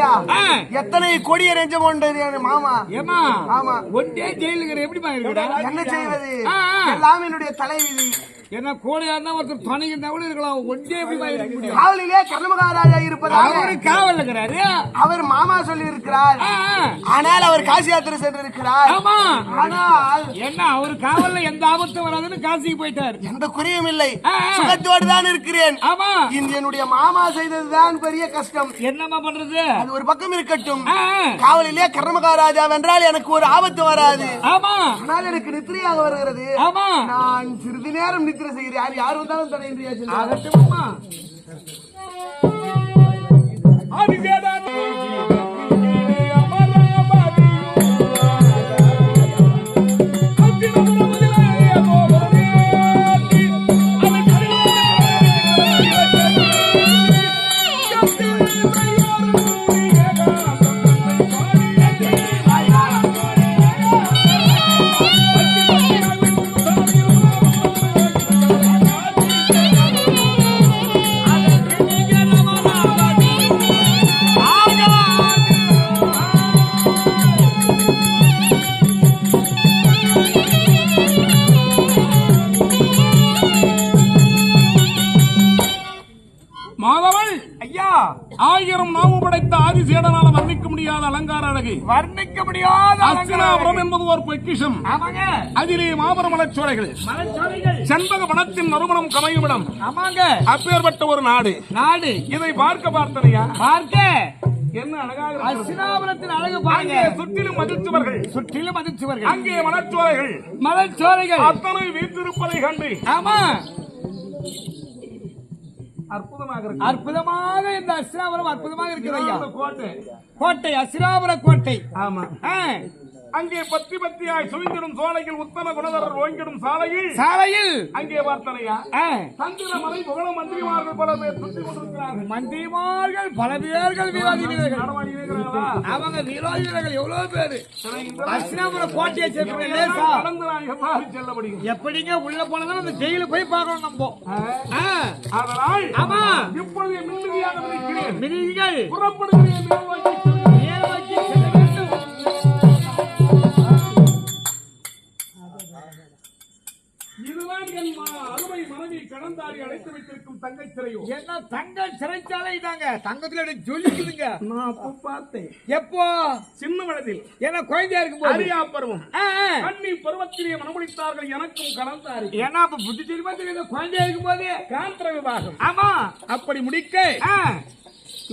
இல்லையா? எத்தனை கொடிய நெஞ்சம் கொண்டது மாமா. ஏமா ஆமா, ஒன்றே ஜெயிலுக்கு எப்படிமா இருக்குடா? என்ன செய்வது? எல்லாம் என்னுடைய தலைவிதி. என்ன கோடையா இருந்தா ஒருத்தர் துணைக்கு இருந்தா கூட இருக்கலாம். ஒன்றே எப்படிமா இருக்க முடியும்? காவலிலே கர்மகாராஜா இருப்பதாக அவரு காவல் இருக்கிறாரு. அவர் மாமா சொல்லி இருக்கிறார். ஆனால் அவர் காசி யாத்திரை சென்று இருக்கிறார். ஆமா, ஆனால் என்ன அவரு காவல்ல எந்த ஆபத்தும் வராதுன்னு காசிக்கு போயிட்டார். எந்த குறையும் இல்லை, சுகத்தோடு தான் இருக்கிறேன். ஆமா, இந்த என்னுடைய மாமா செய்ததுதான் பெரிய கஷ்டம். என்னமா பண்றது? அது ஒரு பக்கம் இருக்கட்டும். காவலிலே கர்மகாராஜா வென்றால் எனக்கு ஒரு ஆபத்து வராது. ஆமா, ஆனால் எனக்கு நித்திரையாக வருகிறது. ஆமா, நான் சிறிது நேரம் நித்திரை செய்கிறேன். யார் வந்தாலும் தடையின்றியா சொல்லுங்க. ஆகட்டும்மா. மாதவள் ஐயா, 1000 நாவு படைத்த ஆதிசேடனால வர்ணிக்க முடியாத அலங்கார அழகு, வர்ணிக்க முடியாத அஸ்தினாபுரம் என்பது ஒரு பொக்கிஷம். ஆமாங்க, அதிலே மாபெரும் மலச்சோலைகள், செண்பக வனத்தின் நறுமணம் கமையுமிடம். ஆமாங்க, அப்பேற்பட்ட ஒரு நாடு. இதை பார்த்தனையா? பார்க்க என்ன அழகாக அஸ்தினாபுரத்தின் அழகு பாருங்க. சுற்றிலும் மதிச்சுவர்கள், அங்கே மலச்சோலைகள் அத்தனை வீட்டிருப்பதை கண்டு ஆமா அற்புதமாக இந்த அஸ்தினாபுரம் அற்புதமாக இருக்கிறது. கோட்டை அஸ்தினாபுர கோட்டை. ஆமா, அங்கே பத்தியாய் சுவிந்திடும் சோலையில் உத்தம குணதரர் ஓங்கிடும் சாலையில் அங்கே பார்த்தனையா சந்திரமலை புகழ மந்திரிமார்கள் பல பேர் சுற்றி கொண்டிருக்கிறார்கள். மந்திரிமார்கள் பல பேர்கள் விரோதி வீரர்கள். அவங்க விரோதி வீரர்கள் எவ்வளவு பேரு அஸ்தினாபுர கோட்டையை செல்ல முடியும். எப்படிங்க உள்ள போனதாலும் அந்த ஜெயில போய் பார்க்கணும் நம்ம. அதனால் ஆமா, இப்பொழுது மின்னிதிகள் புறப்படுகிறேன். இதுதான் என் அருமை மனைவி கடந்தாரி அழைத்து வைத்திருக்கும் தங்கை சிறையோ. என்ன தங்க சிறைச்சாலை தாங்க, தங்கத்துல ஜொலிக்குதுங்க. நான் அப்ப பார்த்தேன். எப்போ? சின்ன வயதில், ஏன்னா குழந்தையா இருக்கும் போது, அரியா பருவம், கண்ணி பருவத்திலே மனமுடித்தார்கள் எனக்கும் கடந்தாரி. ஏன்னா அப்ப புத்தி தெரியுமா தெரியுது, குழந்தையா இருக்கும் போது காந்திர விவாகம். ஆமா, அப்படி முடிக்க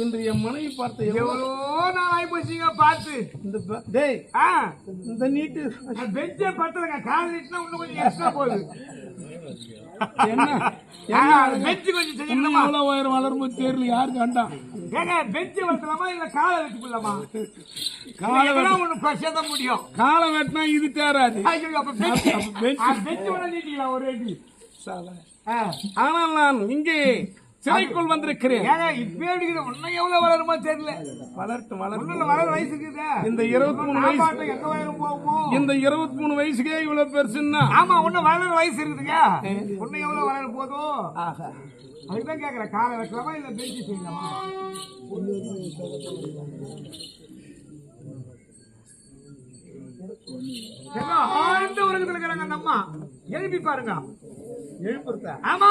இன்று என் மனைவி பார்த்து எவ்வளோ நாள் ஆகி போச்சுங்க. பார்த்து இந்த நீட்டு பெஞ்சே பத்தலங்க, கால் நீட்டுனா இன்னும் கொஞ்சம் எக்ஸ்ட்ரா போகுது. என்ன பெஞ்சு கொஞ்சம் செய்யணுமா? உயரம் வளரும்போது தெரியல யாருக்கு வேண்டாம். ஏங்க பெஞ்சு வளர்த்தலாமா இல்ல காலை வெட்டி கொள்ளலாமா? காலை ஒண்ணு பசத முடியும். காலை வெட்டினா இது தேராது. பெஞ்சு வேணா நீட்டிக்கலாம் ஒரு அடி. ஆனால் நான் இங்கே சிறைக்குள் வந்திருக்கிறேன். இப்ப உன்னை எவ்வளவு வளருமா தெரியல. வளர்த்து வளர வயசுக்கு இந்த 23 வயசு எங்க வயலும் போகுமோ? இந்த 23 வயசுக்கே இவ்வளவு பெருசுன்னா ஆமா, உன்ன வளர வயசு இருக்குதுங்க. உன்னை எவ்வளவு வளர போதும்? அதுதான் கேக்குறேன், காலை வைக்கலாமா இல்ல பெஞ்சு செய்யலாமா? ஆழ்ந்த உலகத்தில் இருக்கிறாங்க அந்த அம்மா. எழுப்பி பாருங்க. ஆமா,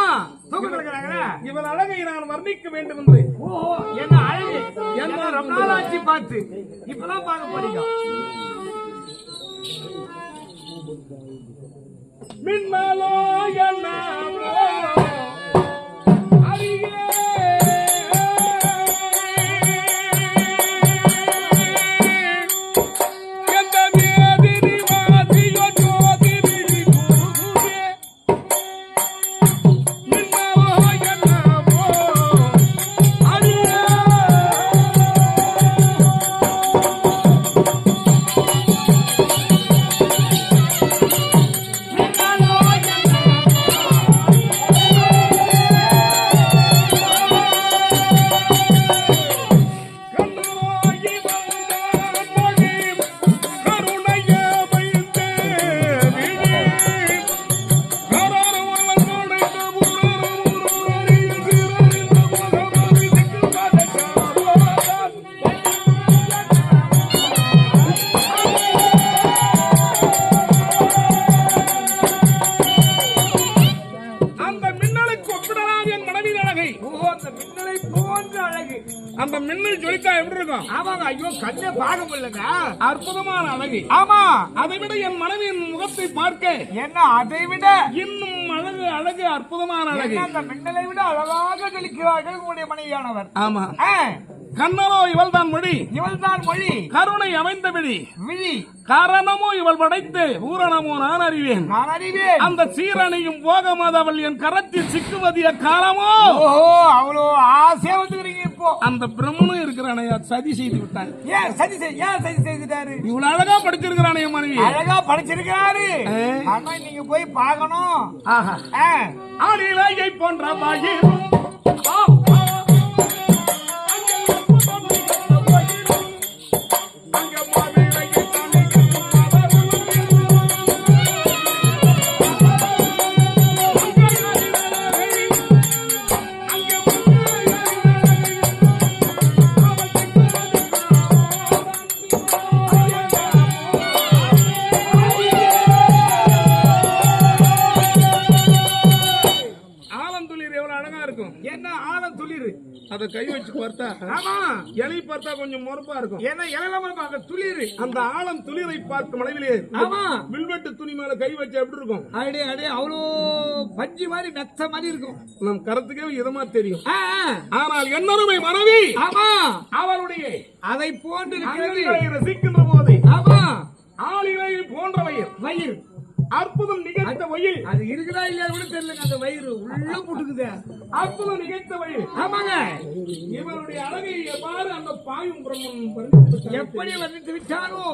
தூக்கத்தில் இருக்கிறாங்க. இவன் அழகை நான் வர்ணிக்க வேண்டும் என்று. ஓஹோ, என்ன அழகு! என்ன ரொம்ப நாளாச்சு பார்த்து, இப்பதான் பார்க்க போறீங்க. மின்னலோ என்னவோ சொல்லிட்டா எப்படி இருக்கும்? ஆமாங்க. ஐயோ கண்ணே பார்க்க முடியலங்க. அற்புதமான அழகு. ஆமா. அதை விட என் மனைவியின் முகத்தை பார்க்க என்ன அதை விட இன்னும் அழகு அற்புதமான அழகு. அந்த மின்னலை விட அழகாக ஜொலிக்கிறார்கள் உங்களுடைய மனைவியானவர். ஆமா. கண்ணனோ இவள் தான் மொழி, கருணை அமைந்த விழி, காரணமோ இவள் படைத்து பூரணமோ நான் அறிவேன். அந்த சீரணியும் போகமாத அவள் என் கரத்தில் சிக்குவதிய காலமோ. அவ்வளோ ஆசையா வந்துக்கிறீங்க. இப்போ அந்த பிரம்மனும் இருக்கிறானே சதி செய்து விட்டான். ஏன் சதி செய்துட்டாரு? இவ்வளவு அழகா படிச்சிருக்கிறானே மனைவி, அழகா படிச்சிருக்கிறாரு. ஆனா நீங்க போய் பார்க்கணும். ஆடிலையை போன்ற பாகிரும் அதை கை வச்சு பார்த்தா, ஆமா இலை பார்த்தா கொஞ்சம் மொறுப்பா இருக்கும். ஏன்னா இலை துளிர், அந்த ஆழம் துளிரை பார்க்கும் அளவிலே ஆமா வில்வெட்டு துணி மேல கை வச்சு எப்படி இருக்கும்? அடே அவ்வளோ பஞ்சு மாதிரி நச்ச மாதிரி இருக்கும். நம் கருத்துக்கே இதமா தெரியும். ஆனால் என்னருமை மனைவி ஆமா அவளுடைய அதை போன்று ரசிக்கின்ற போது ஆமா ஆளிலை போன்ற வயிறு அற்புதம் நிகழ்த்த வயிறு அது இருக்குதா இல்லையா கூட தெரியல. அந்த வயிறு உள்ள போட்டுக்குது. அற்புதம் நிகழ்த்த வயிறு ஆமாங்க. இவருடைய அழகை எவ்வாறு அந்த பாயும் பிரம்மன் எப்படி வந்து விட்டாரோ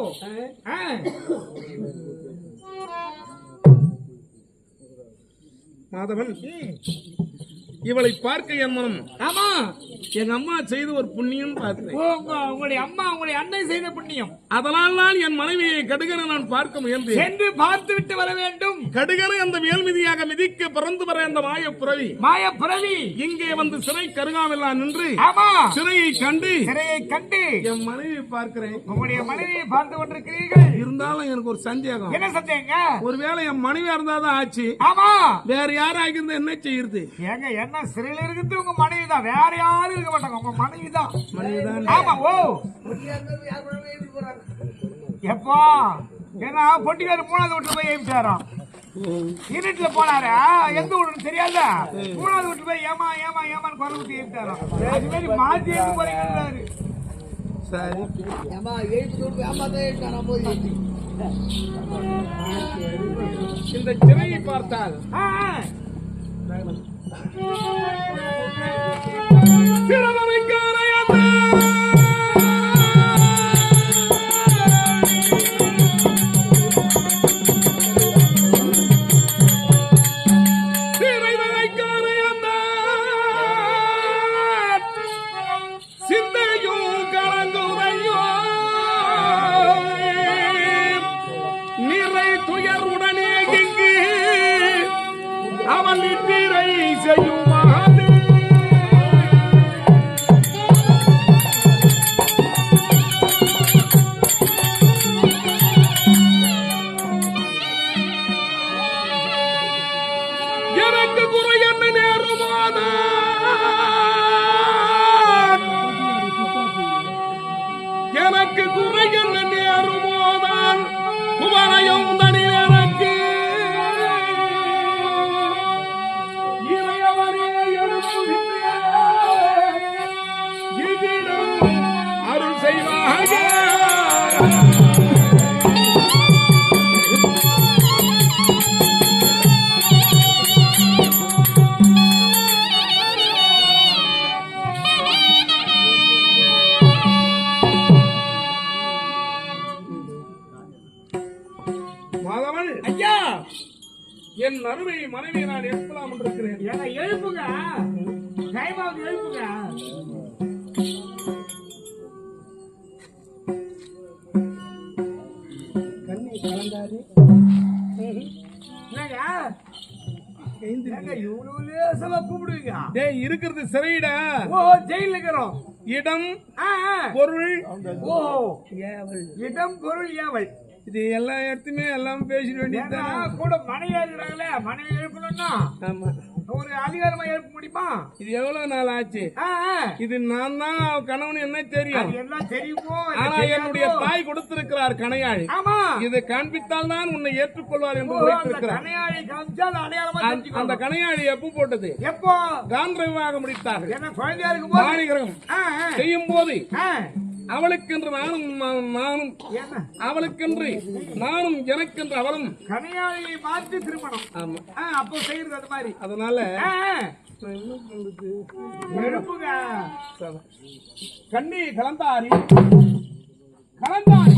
மாதவன் இவளை பார்க்க என் மனம் ஆமா என் அம்மா செய்த ஒரு புண்ணியம் பார்த்தேன். உங்களுடைய அம்மா உங்களுடைய அன்னை செய்த புண்ணியம். அதனால் தான் என் மனைவியை கடுகனை நான் பார்க்க முயன்றேன். சென்று பார்த்து விட்டு வர வேண்டும். கடுகனை அந்த மேல்மிதியாக மிதிக்க பிறந்து வர அந்த மாயப்புறவி இங்கே வந்து சிறை கருகாமெல்லாம் நின்று ஆமா சிறையை கண்டு என் மனைவியை பார்க்கிறேன். உங்களுடைய மனைவியை பார்த்து கொண்டிருக்கிறீர்கள். இருந்தாலும் எனக்கு ஒரு சந்தேகம். என்ன சந்தேகம்? ஒருவேளை என் மனைவியா இருந்தாதான் ஆச்சு. ஆமா வேற யாரும் ஆகியிருந்தா என்ன செய்யுது? ஏங்க என்ன சிறையில் இருக்குது உங்க மனைவி தான், வேற யாரும் இருக்க மாட்டாங்க. உங்க மனைவி தான். ஆமா ஓ எப்பா ஏன்னா பொட்டிக்காரு 3வது வீட்டுல போய் ஏமிட்டாராம். இருட்டுல போனாரு எந்த வீடு தெரியாதா? 3வது வீட்டுல போய் ஏமான்னு குறை விட்டு ஏமிட்டாராம். அது மாதிரி மாத்தி ஏற்று போறீங்க. சரி இந்த சிறையை பார்த்தால் நிறை துயர் உடனே அவள் திரை செய்யும் எனக்கு குறை என்ன நேருமான எனக்கு குறை என்ன நேருமோதான் குமரையும் தனி எனக்கு இறையவரே அருள் செய்வாக. மாதவன் ஐயா என் அருமை மனைவியை நான் எழுப்பலாம் என்று இருக்கிறேன். ஏன்னா எழுப்புங்க கைமாவது எழுப்புங்க. கண்ணை கலந்தாரு இருக்கிறது சிறையிடா. ஜெயில இருக்கிறோம். இடம் பொருள் இடம் பொருள் ஏவல் இது எல்லா இடத்துமே எல்லாம் பேசிட வேண்டியது கூட மனைவி இருக்கிறாங்களே, மனைவி எழுப்பணும்னா ஆமா ஒரு அதிகாரமா எழுப்ப முடியுமா? இது எவ்வளவு நாள் ஆச்சு? இது நான் தான் கணவன் என்ன தெரியும், எல்லாம் தெரியுமோ? ஆனா என்னுடைய தாய் கொடுத்திருக்கிறார் கணையாழி. ஆமா, இதை காண்பித்தால் தான் உன்னை ஏற்றுக்கொள்வார் என்று உரைத்திருக்கிறார். கணையாழி காமிச்சால் அடையாளமா அந்த கணையாழி எப்ப போட்டது? எப்போ? காந்த விவாகம் முடித்தார். என்ன குழந்தையா இருக்கும் போது மாணிகிரகம் செய்யும் போது அவளுக்கென்று நானும் அவளுக்கென்று நானும் எனக்கென்று அவளும் கணையாளியை பார்த்து திருமணம். ஆமா, அப்போ செய்யறது அது மாதிரி. அதனால கண்ணி கலந்தாரி கலந்தாரி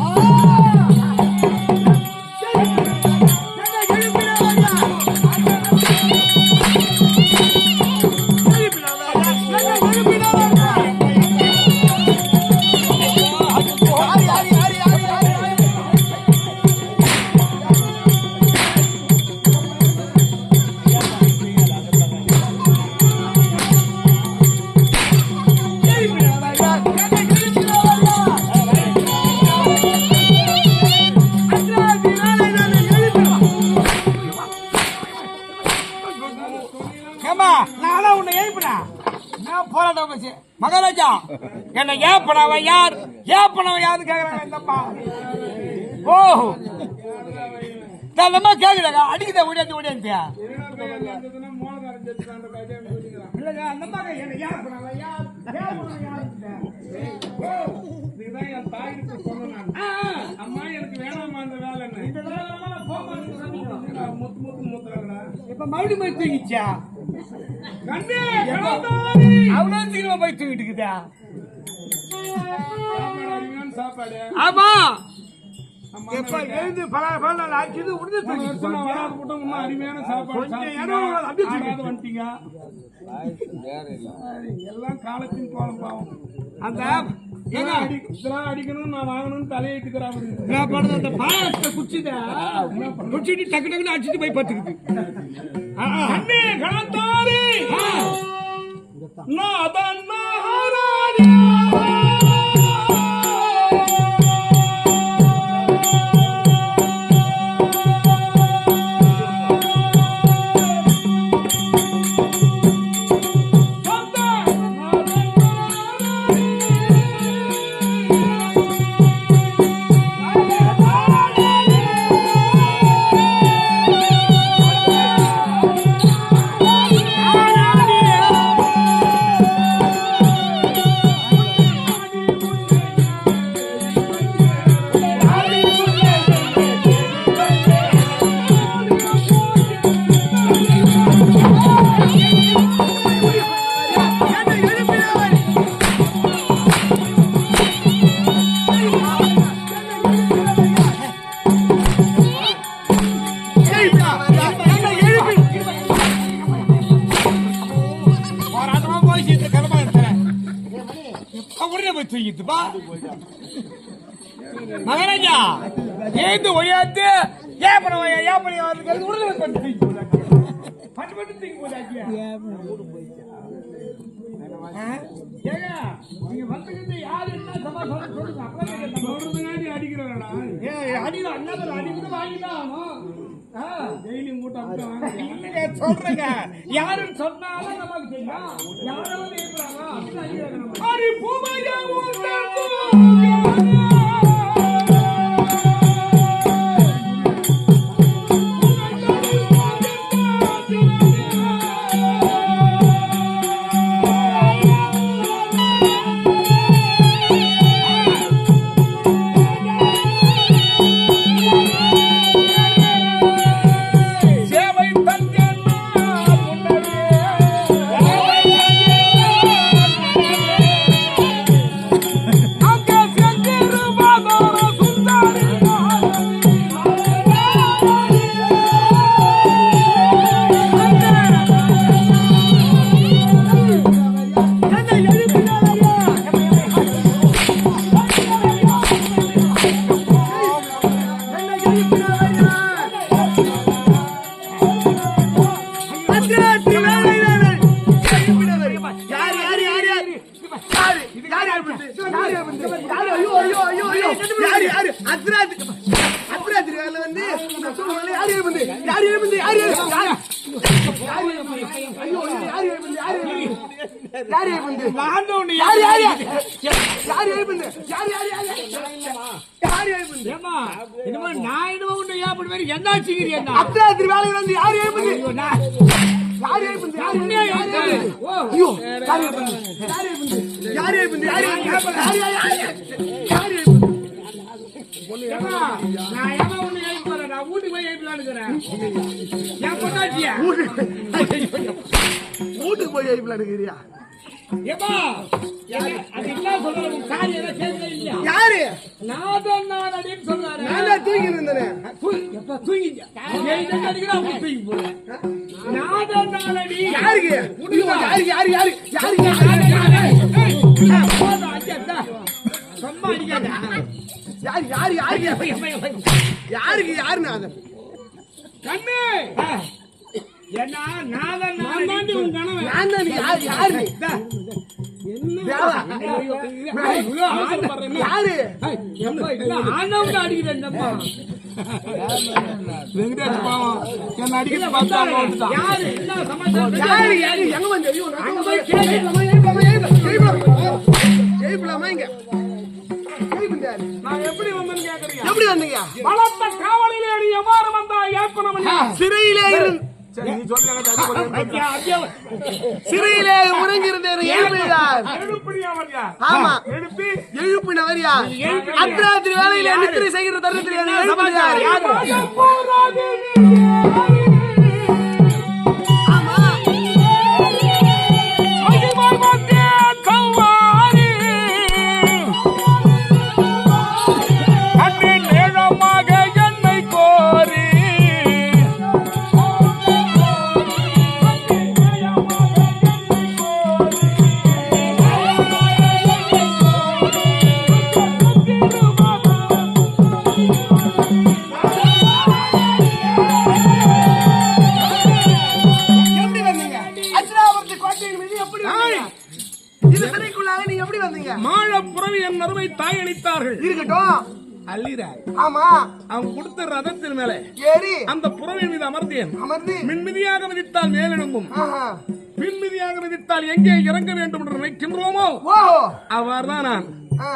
மகாராஜா என்ன ஏப்பனவன் யார், ஏப்பனவன் யாருன்னு கேக்குறாங்க இந்தப்பா. ஓ நம்ம கேக்குறாங்க, அடிக்குதா ஓடியாந்து ஓடியாந்தியா இல்லங்க அந்த மாதிரி என்ன ஏப்பனவன் யார், ஏப்பனவன் யார் என் தாய்க்கு சொன்னேன். அம்மா எனக்கு வேணாமா அந்த வேலை, இந்த வேலை முத்து முத்து முத்துறாங்கடா. இப்ப மறுபடியும் போய் தூங்கிச்சா? கண்ணே அவ்வளவு சீக்கிரமா போய் தூங்கிட்டு இருக்குதா? சாப்பாடு ஆமா, எப்ப எழுந்து பல நாள் ஆச்சுது உடனே அருமையான சாப்பாடு வந்துட்டீங்க. எல்லாம் காலத்தின் கோலம் பாவம். அந்த இதெல்லாம் அடிக்கணும் நான் வாங்கணும்னு தலையிட்டுக்கிறான். அந்த பாயத்தை குச்சிட்டு டக்கு டக்குன்னு அடிச்சுட்டு போய் பத்துக்குது. மகாராஜா ஏந்து ஒழியாத்து சொல்றேங்க. யாருன்னு சொன்னாலும் நமக்கு தெரியும். யாரு யார் எழுப்புது யார் எழுப்புது ஐயோ யார் எழுப்புது யார் எழுப்புது நான் ஒண்ணு யார் யார் யார் எழுப்புது யார் யார் யார் எழுப்புது ஏமா இனிமே நான் இனிமே ஒண்ணு ஏப்படி மாதிரி என்ன செய்கிறீ என்ன அர்த்தராத்திரி வேலையில வந்து யார் எழுப்புது யார் எழுப்புது யார் எழுப்புது ஐயோ யார் எழுப்புது யார் எழுப்புது யார் எழுப்புது யார் எழுப்புது நான் ஏமா ஒண்ணு எழுப்பறேன் நான் வீட்டுக்கு போய் எழுப்பலான்னு இருக்கிறேன் என் பொண்டாட்டியா வீட்டுக்கு போய் எழுப்பலாம் இருக்கிறியா ஏமா அது என்ன சொல்றாரு காரியம் என்ன கேட்கல இல்லையா யாரு நான் அடின்னு சொல்றாரு நான் தான் தூங்கி இருந்தேன் எப்ப தூங்கிங்க ஏன் அடிக்கிறா அப்படி தூங்கி போறேன் நான் அடி யாருக்கு யாரு யாரு யாரு யாரு சும்மா அடிக்காத யாரு யாரு யாரு யாருக்கு யாருன்னு அது கண்ணு ஏன்னா நான் தாண்டி உன் கணவன் நான் தான் யாரு யாரு யாரு ஆண்டவன் அடிக்கிறேன் வெங்கடேஷ் பாவம் என்ன அடிக்கிற பார்த்தா யாரு என்ன சமாச்சாரம் யாரு யாரு எங்க வந்து ஐயோ எழுப்பலாமா இங்க நான் எப்படி வந்தேன்னு கேக்குறீங்க எப்படி வந்தீங்க பலத்த காவலிலே நீ எவ்வாறு வந்தா ஏற்பனவன் சிறையிலே இருந்து நீ சொல்றாங்க சிறையிலே உறங்கியிருந்தேன் எழுப்பினார் எழுப்பினவர் யார் ஆமா எழுப்பி எழுப்பினவர் யார் அர்த்தராத்திரி வேலையில நித்திரை செய்கிற தருணத்தில் எழுப்பினார் யாரு ஆமா மாழப்புறவி என் அருமை தாய் அளித்தார்கள் இருக்கட்டும் அள்ளிறார் ஆமா அவன் கொடுத்த ரதத்தின் மேலே ஏறி அந்த புறவின் மீது அமர்ந்தேன் அமர்ந்து மின்மிதியாக மிதித்தால் மேலெழும்பும் ஆஹா. பின்மிதியாக மிதித்தால் எங்கே இறங்க வேண்டும் என்று நினைக்கின்றோமோ ஓ அவ்வாறுதான் நான் ஆ.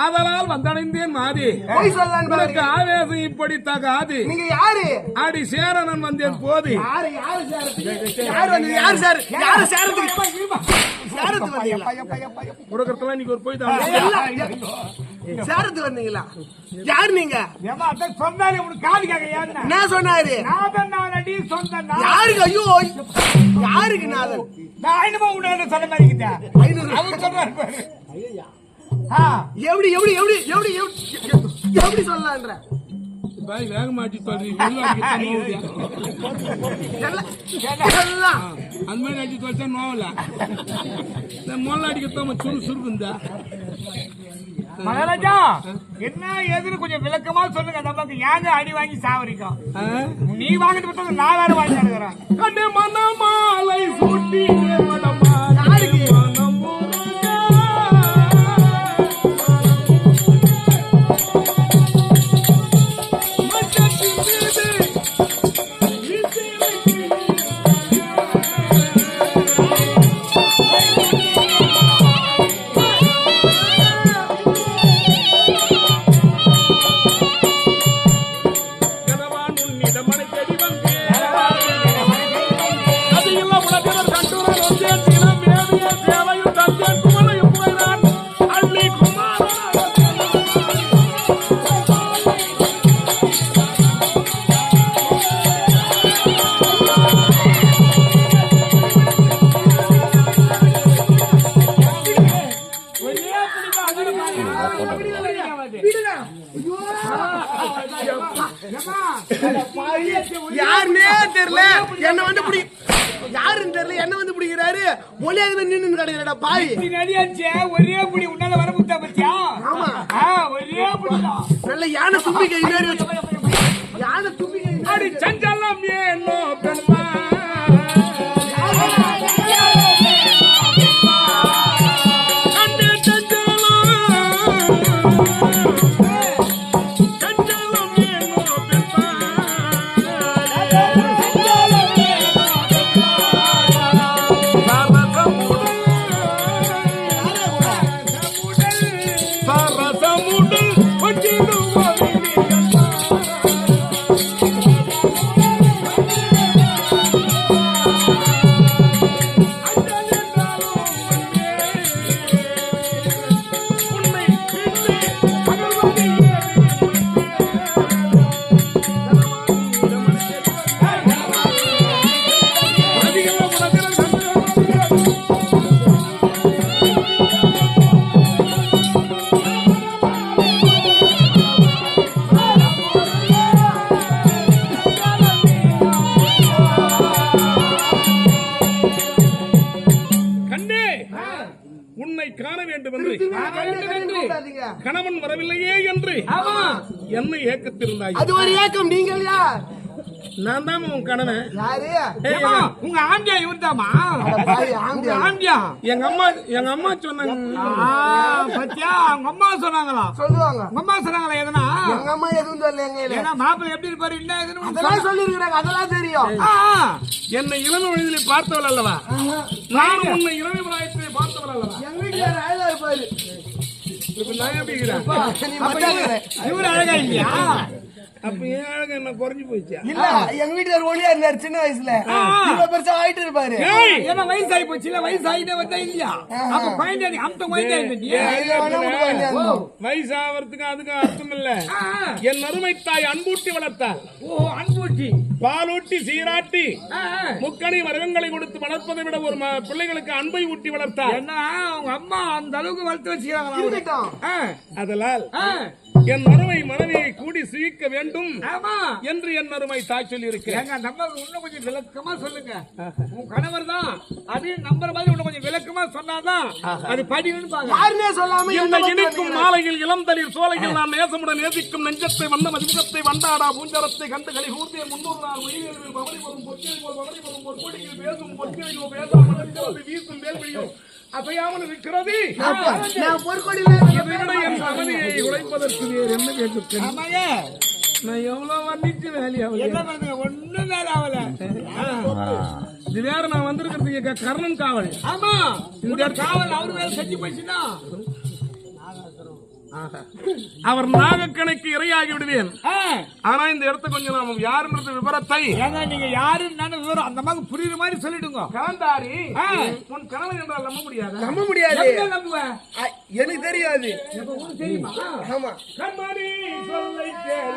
ஆதலால் வந்தடைந்தேன் மாறி பொய் சொல்லலான்னு உனக்கு பாருங்க. ஆவேசம் இப்படி தகாது நீங்க யாரு ஆடி சேரணன் வந்தேன் போது யாரு யாரு சார் யாரு வந்து யாரு சார் யாரு சேரத்துக்கு சேரத்துக்கு வந்தீங்களா உலகத்துல நீங்க ஒரு போய் தான் சேரத்துக்கு வந்தீங்களா யாரு நீங்க ஏமா அதான் சொன்னாரு உனக்கு காது கேட்க ஏன்னா என்ன சொன்னாரு நான் அடி சொந்த யாருக்கு ஐயோ யாருக்கு நாதன் நான் ஐநூறு உடனே சொன்ன மாதிரி இருக்குதா? 500 அவர் சொல்றாரு பாரு. எப்படி எப்படி எப்படி எப்படி எப்படி சொல்லலான்ற பாய் வேக மாட்டி சொல்றீங்க எல்லாம் அந்த மாதிரி அடிச்சு தொலைச்சா நோவல மொல்ல அடிக்கத்தான் சுரு சுருக்குந்தா மகாராஜா என்ன ஏதுன்னு கொஞ்சம் விளக்கமா சொல்லுங்க நமக்கு ஏங்க அடி வாங்கி சாவரிக்கும் நீ வாங்கிட்டு பார்த்தா நான் வேற வாங்கி தருகிறேன் கண்டு மனமாலை சூட்டி மனமா யாருக்கு யாருன்னே தெரியல என்ன வந்து பிடி யாருன்னு தெரியல என்ன வந்து பிடிக்கிறாரு மொழியாக நின்று கிடைக்கிறடா பாய் நடியாச்சே ஒரே புடி உன்னால வர முத்தா பத்தியா ஆமா ஒரே புடி நல்ல யானை தும்பி கை மாதிரி யானை தும்பி கை அடி சஞ்சலம் ஏனோ பெண்மா யாரு மூடல் வச்சிடுவோம் காண வேண்டும் என்று கணவன் வரவில்லையே என்று என்னை ஏக்கத்திருந்தாய். அது ஒரு ஏக்கம். நீங்கள் யார்? நான் தான் உன் கணவன். யாரு? உங்க ஆண்டியா இவர்தாமா? ஆண்டியா எங்க அம்மா சொன்னாங்க. பத்தியா உங்க அம்மா சொன்னாங்களா? சொல்லுவாங்க. உங்க அம்மா சொன்னாங்களா? எதனா எங்க அம்மா எதுவும் சொல்லலைங்க. ஏன்னா மாப்பிள்ளை எப்படி இருப்பாரு என்ன எதுன்னு அதெல்லாம் சொல்லிருக்கிறாங்க. அதெல்லாம் தெரியும். என்னை இளம் வயதிலே பார்த்தவள் அல்லவா? நானும் உன்னை இளமை பிராயத்திலே பார்த்தவள் அல்லவா? எங்க வீட்டுல அழகா இருப்பாரு. நான் எப்படி இருக்கிறேன்? நீ மட்டும் இவரு அழகா இல்லையா? அப்ப ஏன் அழகா என்ன குறைஞ்சு போயிச்சா? இல்ல எங்க வீட்டுல ஒளியா இருந்தாரு சின்ன வயசுல. இவ்வளவு பெருசா ஆயிட்டு இருப்பாரு. ஏன்னா வயசு ஆகி போச்சு. இல்ல வயசு ஆகிட்டே வந்தா இல்லையா? அப்ப குழந்தை அந்த குழந்தை வயசு ஆவறதுக்கு அதுக்கு அர்த்தம் இல்ல. என் அருமை தாய் அன்பூட்டி வளர்த்தாள். ஓ அன்பூட்டி பாலூட்டி சீராட்டி முக்கணி மரங்களை கொடுத்து வளர்ப்பதை விட ஒரு பிள்ளைகளுக்கு அன்பை ஊட்டி வளர்த்தாள். என்ன உங்க அம்மா அந்த அளவுக்கு வளர்த்து வச்சுக்கிறாங்க. அதனால் என் அருமை மனைவியை கூடி சுயிக்க வேண்டும் என்று என் அருமை தாய் சொல்லி இருக்கிறேன். நம்ம இன்னும் கொஞ்சம் விளக்கமா சொல்லுங்க. உன் கணவர் தான் அதையும் நம்புற மாதிரி இன்னும் கொஞ்சம் விளக்கமா சொன்னாதான் அது படின்னு யாருமே சொல்லாம இந்த இனிக்கும் மாலையில் இளம் தளிர் சோலையில் நான் நேசமுடன் நேசிக்கும் நெஞ்சத்தை வந்த மதிமுகத்தை வண்டாடா பூஞ்சரத்தை கண்டு களி கூர்த்திய 300 நாள் உயிரில் பவனி வரும் பொற்கில் பவனி வரும் பொற்கொடியில் பேசும் பொற்கிலையோ பேசாமல் வீசும் வேல்வெளியோ அசையாமல் இருக்கிறது. நான் பொற்கொடியில என் சமதியை உழைப்பதற்கு வேறு என்ன வேண்டும்? நான் எவ்வளவு வர்ணிச்சு வேலையாவது ஒண்ணும் வேலை ஆகல. இது வேற நான் வந்திருக்கிறதுக்கு கர்ணன் காவல். ஆமா இந்த காவல் அவரு வேலை செஞ்சு போச்சுன்னா அவர் நாகக்கணைக்கு இரையாகி விடுவேன். ஆனா இந்த இடத்த கொஞ்சம் நாம யாருன்றது விவரத்தை நீங்க யாருன்னு விவரம் அந்த மாதிரி புரியுற மாதிரி சொல்லிடுங்க. காந்தாரி உன் கணவன் என்றால் நம்ப முடியாது. நம்ப முடியாது. நம்புவேன். எனக்கு தெரியாது. தெரியுமா? ஆமா. கண்மணி சொல்லை கேள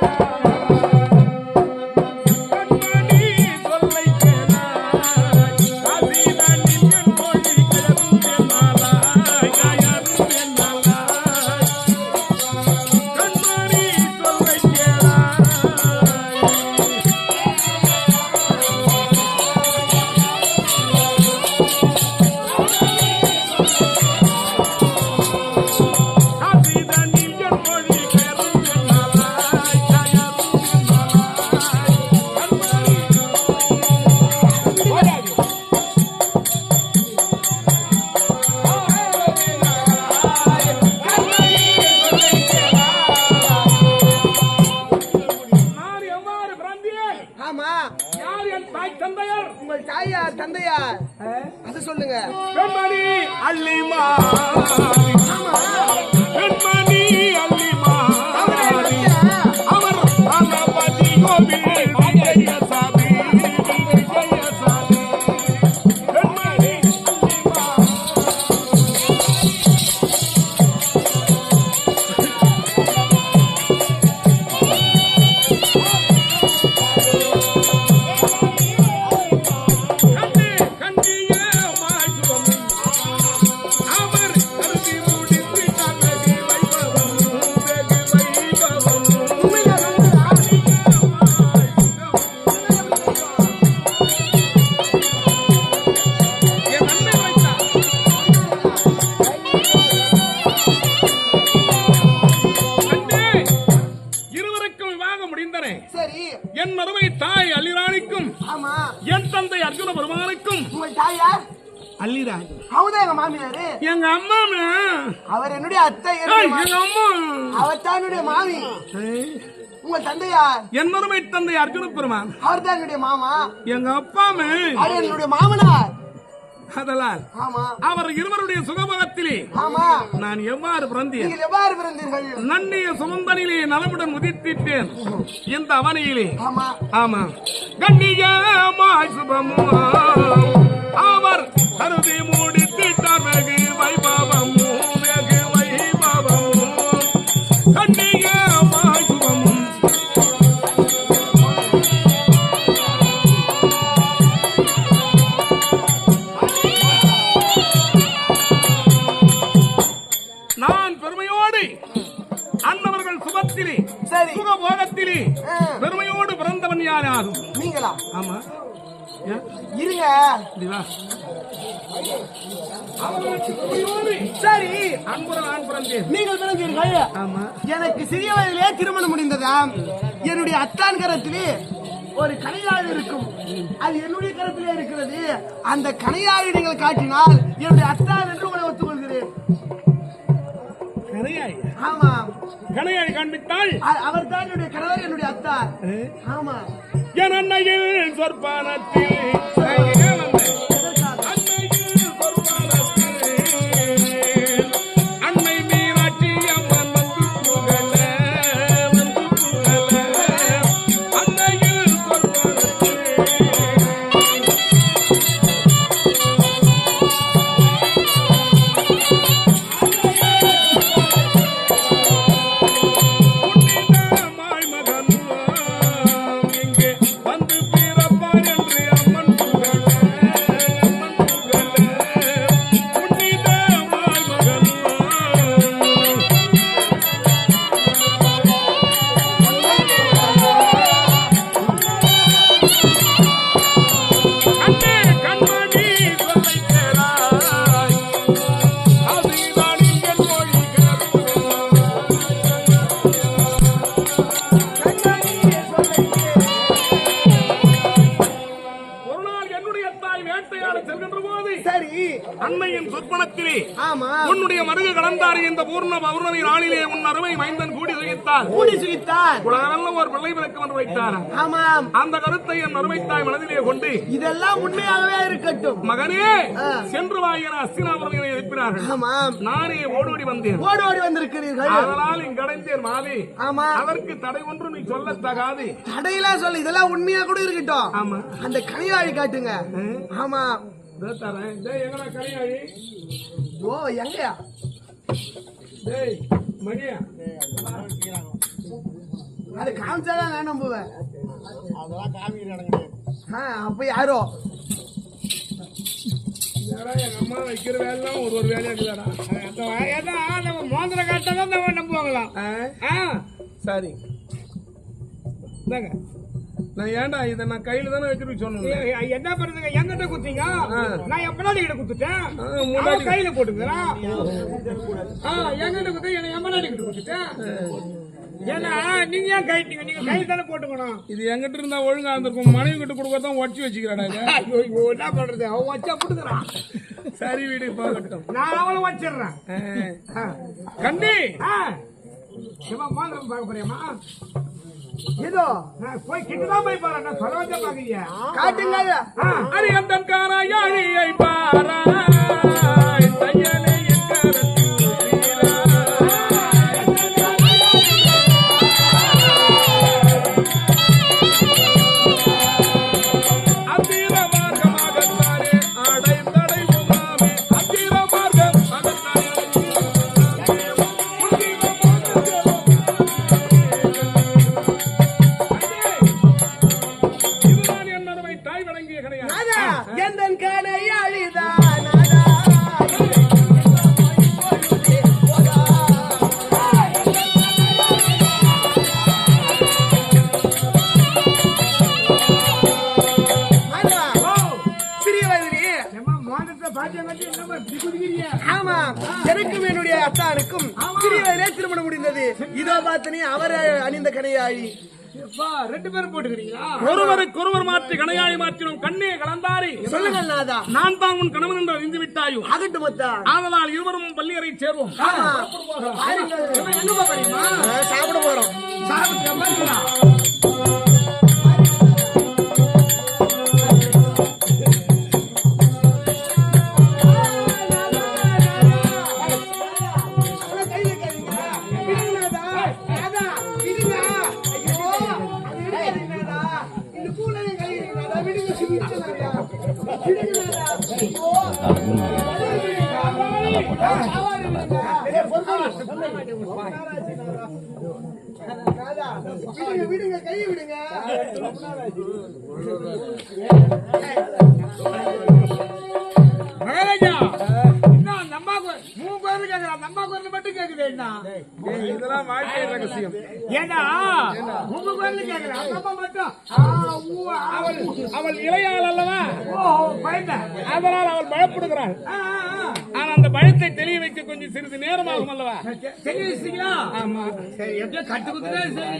உங்கள் தாயார் தந்தையார் அது சொல்லுங்க. கண்மணி அல்லிமா கண்மணி அல்லிமா அவர் அனபதி கோவில் விஜய சாமி விஜய சாமி கண்மணி என் மருமை தாய் அல்லிராணிக்கும் என் தந்தை அர்ஜுன பெருமானுக்கும் உங்கள் தாயார் அல்லிராணி அவதான் எங்க மாமியாரு. எங்க அம்மா அவர் என்னுடைய அத்தை. எங்க அம்மா அவர் தான் என்னுடைய மாமி. உங்கள் தந்தையார் என் மருமை தந்தை அர்ஜுன பெருமான் அவர் தான் என்னுடைய மாமா. எங்க அப்பா அவர் என்னுடைய மாமனார். அதனால் ஆமா அவர் இருவருடைய சுகபோகத்திலே ஆமா நான் எவ்வாறு பிறந்தேன், நீங்கள் எவ்வாறு பிறந்தீர்கள்? நன்னிய சுமந்தனிலே நலமுடன் உதித்திட்டேன் இந்த அவனியிலே. ஆமா ஆமா, கண்ணியமாய் சுபமோ அவர் கருதி மூடித்திட்டார் வெகு வைபவமோ வெகு வைபவமோ கண்ணியமாய் சுபமும் நான் பெருமையோடு அன்னவர்கள் சுபத்திலே சரி சுகபோகத்திலே பெருமையோடு பிறந்தவன் யாராகும்? நீங்களா? ஆமா, ஏன்? இருங்க. இப்படி வா. அவர்களுக்கு பெருமையோடு சரி அன்புடன் நான் பிறந்தேன். நீங்கள் பிறந்தீர்கள். ஆமா, எனக்கு சிறிய வயதிலே திருமணம் முடிந்ததா? என்னுடைய அத்தான் கரத்திலே ஒரு கணையாழி இருக்கும். அது என்னுடைய கரத்திலே இருக்கிறது. அந்த கணையாழி நீங்கள் காட்டினால் என்னுடைய அத்தான் என்று உங்களை ஒத்துக்கொள்கிறேன். கணையாழி. ஆமா, கணையாழி காண்பித்தாள். அவர் தான் என்னுடைய கணவர், என்னுடைய அத்தான். ஆமா, என் அன்னையில் சொற்பானத்தில் அன்னை மீனாட்சி அம்மன் வந்து புகழ வந்து புகழ அன்னையில் சொற்பானத்தில் புண்ணிதமாய் மகன் இங்கே வந்து பிறப்பார் என்று அம்மன் புகழ அம்மன் புகழ புண்ணிதமாய் மகன் அண்ணே கண்மணி சொல்லை கேளாய் அதுதான் இங்கே மொழிகள் ஒரு நாள் என்னுடைய தாய் வேட்டையாட செல்கின்ற போது சரி அன்னையின் சொற்பனத்திலே ஆமா, உன்னுடைய மருகு கடந்தாரி இந்த பூர்ண பௌர்ணமி நாளிலே உன் அருமை மைந்தன் கூடி சுகித்தார் கூடி சுகித்தார். உலகளவில் ஒரு பிள்ளை பிறக்க வந்து வைத்தார். ஆமாம், அந்த கருத்தை என் அருமை தாய் மனதிலே கொண்டு இதெல்லாம் உண்மையாகவே இருக்கட்டும். மகனே சென்று வா என அஸ்தினாபுரத்தை எழுப்பினார்கள். ஆமாம், நானே ஓடோடி வந்தேன். ஓடி ஓடி வந்திருக்கிறீர்கள். அதனால் இங்கடைந்தேன் மாதே. ஆமா, அதற்கு தடை ஒன்று நீ சொல்லத்தகாது. தடையெல்லாம் சொல்லு, இதெல்லாம் உண்மையா கூட இருக்கட்டும். ஆமா, அந்த கனியாழி காட்டுங்க. ஆமா, இதோ தரேன். டேய் எங்கடா கனியாழி? ஓ எங்கயா? டேய் மணியா, அது காமிச்சாதான் நான் நம்புவேன். அப்ப யாரோ என்னடா எங்க அம்மா வைக்கிற வேலை ஒரு வேலையா இருக்குதாடா. நம்ம மோந்திர காட்டாதான் நம்ம நம்புவாங்களாம். சரி இந்தாங்க. நான் ஏன்டா இதை நான் கையில தானே வச்சிருக்க சொன்னேன். என்ன பண்ணுங்க, எங்கிட்ட குத்தீங்க, நான் என் பின்னாடி கிட்ட குத்துட்டேன். முன்னாடி அவன் கையில போட்டுக்கிறான். எங்கிட்ட குத்த என்ன என் பின்னாடி கிட்ட குத்துட்டேன். ஏன்னா நீங்க ஏன் கைட்டீங்க? நீங்க கையில தானே போட்டுக்கணும். இது எங்கிட்ட இருந்தா ஒழுங்கா இருந்திருக்கும். மனைவி கிட்ட கொடுக்கறதான் உடச்சி வச்சுக்கிறாடா இதை. ஐயோ, என்ன பண்றது, அவன் வச்சா போட்டுக்கிறான். சரி வீடு போகட்டும். நான் அவளை வச்சிடுறேன். கண்டி மோந்திரம் பார்க்க போறியம்மா? ஏதோ நான் போய் கிட்டதான் போய் பாரு, நான் சொல்ல வச்சா பாக்கீங்க. காட்டுங்க. அரியந்தன் காராயாழியை பாராய் தையலை என் கரத்தில் அத்தீர மார்க்கமாகத்தானே அடைந்தடை உமாமே அத்தீர மார்க்கம் அகத்தானே இதுதான் என் அருமை தாய் வழங்கிய கிடையாது. எந்தன் கனையாழிதான் சிறிய வயதிலே. மோந்திரத்தை பாத்தியம் கட்டி என்னமா இப்படி குதிக்கிறீங்க? ஆமா, எனக்கும் என்னுடைய அத்தானுக்கும் சிறிய வயதிலே திருமணம் முடிந்தது. இதோ பார்த்தனே அவர் அணிந்த கனையாழி. ரெண்டு பேரும் போட்டுக்கிறீங்களா? ஒருவருக்கு ஒருவர் மாற்றி கணையாழி மாற்றினோம். கண்ணே கலந்தாரி சொல்லுங்கள் நாதா. நான் தான் உன் கணவன் என்று அறிந்து விட்டாயோ? ஆகட்டும் அத்தா. ஆதலால் இருவரும் பள்ளியறை சேர்வோம். ஆமா, எங்க போறீங்களா? சாப்பிட போறோம். விடுங்க, விடுங்க, கையை விடுங்க. மகாராஜா என்ன அந்த அம்மா மூணு குரல் கேக்குறா, அந்த அம்மா குரல் மட்டும் கேக்குது என்ன? இதெல்லாம் வாழ்க்கை ரகசியம். ஏன்னா மூணு குரல் கேக்குறா, அந்த அம்மா மட்டும் அவள் இளையாள் அல்லவா, பயந்த அதனால் அவள் பயப்படுகிறாள். ஆனால் அந்த பயத்தை தெளிய வைக்க கொஞ்சம் சிறிது நேரமாகும் அல்லவா. தெரிய வச்சிட்டீங்களா? ஆமா, சரி, எப்படியோ கட்டு குத்துட்டா சரி.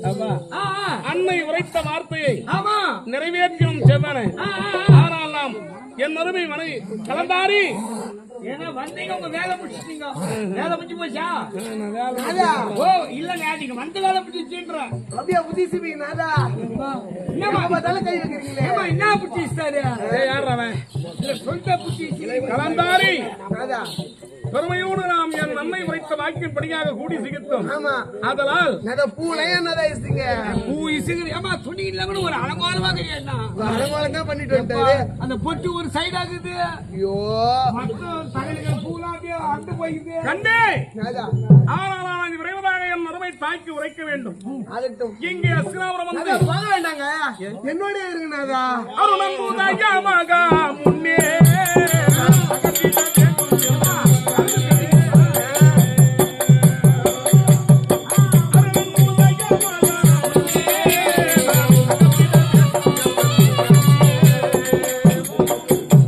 ஆமா. ஆ, ஆ. அன்னை உரைத்த வார்த்தையை ஆமா. நிறைவேற்றும் செவ்வானே. ஆனால் நாம் என் அருமை மனைவி கலந்தாரி ஏன்னா வந்தீங்க, உங்க வேலை முடிச்சிட்டீங்க. வேலை முடிஞ்சு போச்சா? நாதா, ஓ இல்லங்க, நீங்க வந்த வேலை முடிச்சுன்ற. அப்படியே புத்திசுவீங்க நாதா. என்னம்மா பார்த்தாலும் கை வைக்கிறீங்களே. ஏம்மா, என்ன புத்திஸ்டாரு? யார் அவன்? இல்ல சொல்ற புத்திஸ் கலந்தாரி நாதா, பெருமையோடு நாம் என் நன்மை உரைத்த வாக்கின் படியாக கூடி சிகித்தோம். ஆமா. அதனால் நாதா, பூனையா நாதா இசுங்க. பூ இசுகுது. ஏம்மா துணி இல்ல கூட ஒரு அலங்கோலமா கிடையாது. அலங்கோலம் தான் பண்ணிட்டு வந்துட்டாரு. அந்த பொட்டு ஒரு சைடு ஆகுது, ஐயோ மொத்தம் தகவல்கள் பூலாம் அப்படியே அண்டு போயிடுது. கண்டே. நாதா, ஆனால் நான் விரைவதாக என் அருமை தாக்கி உரைக்க வேண்டும். அதட்டும். இங்கே அஸ்கிராபுரம் நாதா, வந்து போக வேண்டாங்க, என்னோட இருங்க நாதா. அருணம்புதயமாக முன்னே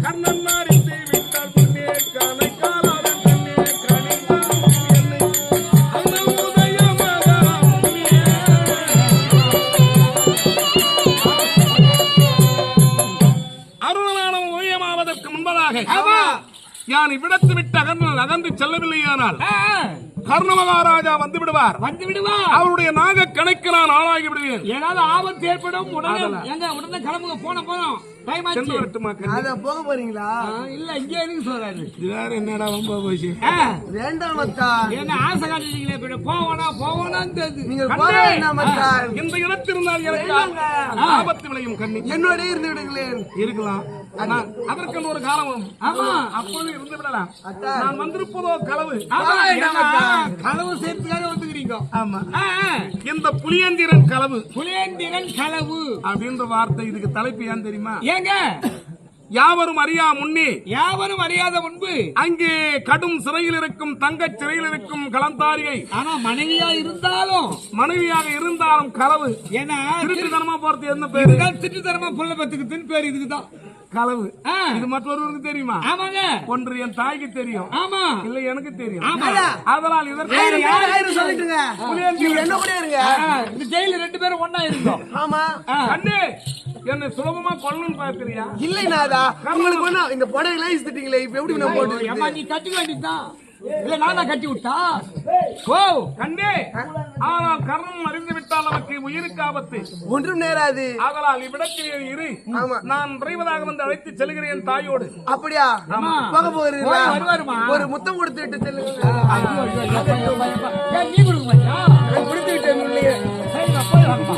கண்ணன் மாறித்து விட்டால் முன்னே கணைக்காலாதன் கண்ணே கணிதான் என்னை அருணம்புதயமாக முன்னே. அருணனான ஓயமாவதற்கு முன்பதாக யான் இவ்விடத்து விட்டு அகன்று செல்லவில்லையானால் கர்ண மகாராஜா வந்து விடுவார். வந்து விடுவா. அவருடைய நாக கணக்கு நான் ஆளாகி விடுவேன். ஏதாவது ஆபத்து ஏற்படும். உடனே எங்க உடனே கிளம்புங்க, போனோம் டைம் ஆச்சு. சென்று வரட்டுமா? நாதா, போக போறீங்களா? இல்ல இங்கே இருக்கு சொல்றாரு. இது வேற என்னடா ரொம்ப போச்சு. வேண்டாம் மத்தா, என்ன ஆசை காட்டுறீங்களே, இப்ப போவோனான்னு தெரியுது. நீங்க போக வேண்டாம் மத்தா. இந்த இடத்திருந்தால் எனக்கு ஆபத்து விளையும். கண்ணி என்னோட இருந்து விடுங்களேன். இருக்கலாம். ஆனால் அதற்கு ஒரு காலம் ஆமா, அப்போது இருந்து விடலாம். அத்தா, நான் வந்திருப்பதோ களவு. ஆமா, ஏன்னா களவு சேர்த்துக்காக வந்துக்கிறீங்க. ஆமா, இந்த புலியந்திரன் களவு புலேந்திரன் களவு அப்படின்ற வார்த்தை இதுக்கு தலைப்பு ஏன் தெரியுமா? ஏங்க, யாவரும் அறியா முன்னே யாவரும் அறியாத முன்பு அங்கே கடும் சிறையில் இருக்கும் தங்கச் சிறையில் இருக்கும் கலந்தாரியை ஆனா மனைவியா இருந்தாலும் மனைவியாக இருந்தாலும் களவு. ஏன்னா திருட்டுத்தனமா போறது என்ன பேரு? திட்டுத்தரமா புள்ள பத்துக்கு பேர் இதுக்குதான் களவு. இது மற்றொருவருக்கு தெரியுமா? ஆமாங்க. ஒன்று என் தாய்க்கு தெரியும், ஆமா இல்ல எனக்கு தெரியும். ஆமா. அதனால் இதற்கு யாரும் சொல்லிட்டுங்க, நீங்க என்ன கூட இருங்க. இந்த ஜெயில 2 பேரும் ஒண்ணா இருந்தோம். ஆமா, கண்ணு என்னை சுலபமா கொல்லணும்னு பார்க்கிறியா? இல்லை நாதா, உங்களுக்கு ஒண்ணு இந்த புடவைலாம் இசுத்திட்டீங்களே, இப்ப எப்படி நான் போட்டு ஏம்மா, நீ கட்டி வேண்டியதுதான். இல்ல நானா கட்டி விட்டா? ஓ கண்ணே, ஆனால் கர்ணம் அறிந்து விட்டால் நமக்கு உயிருக்கு ஆபத்து. ஒன்றும் நேராது. ஆதலால் இவ்விடத்தில் இரு. ஆமா, நான் விரைவதாக வந்து அழைத்து செல்கிறேன் தாயோடு. அப்படியா? ஆமா. போக போறீங்களா? வருவாருமா? ஒரு முத்தம் கொடுத்து விட்டு செல்லுங்க. ஐயோ, ஐயோ, ஐயோ, ஐயோ, ஐயோ. ஏன் நீ கொடுக்க மாட்டியா? நான் கொடுத்து விட்டேன் இல்லையே. சரி, நான் போய் வரேன்ப்பா.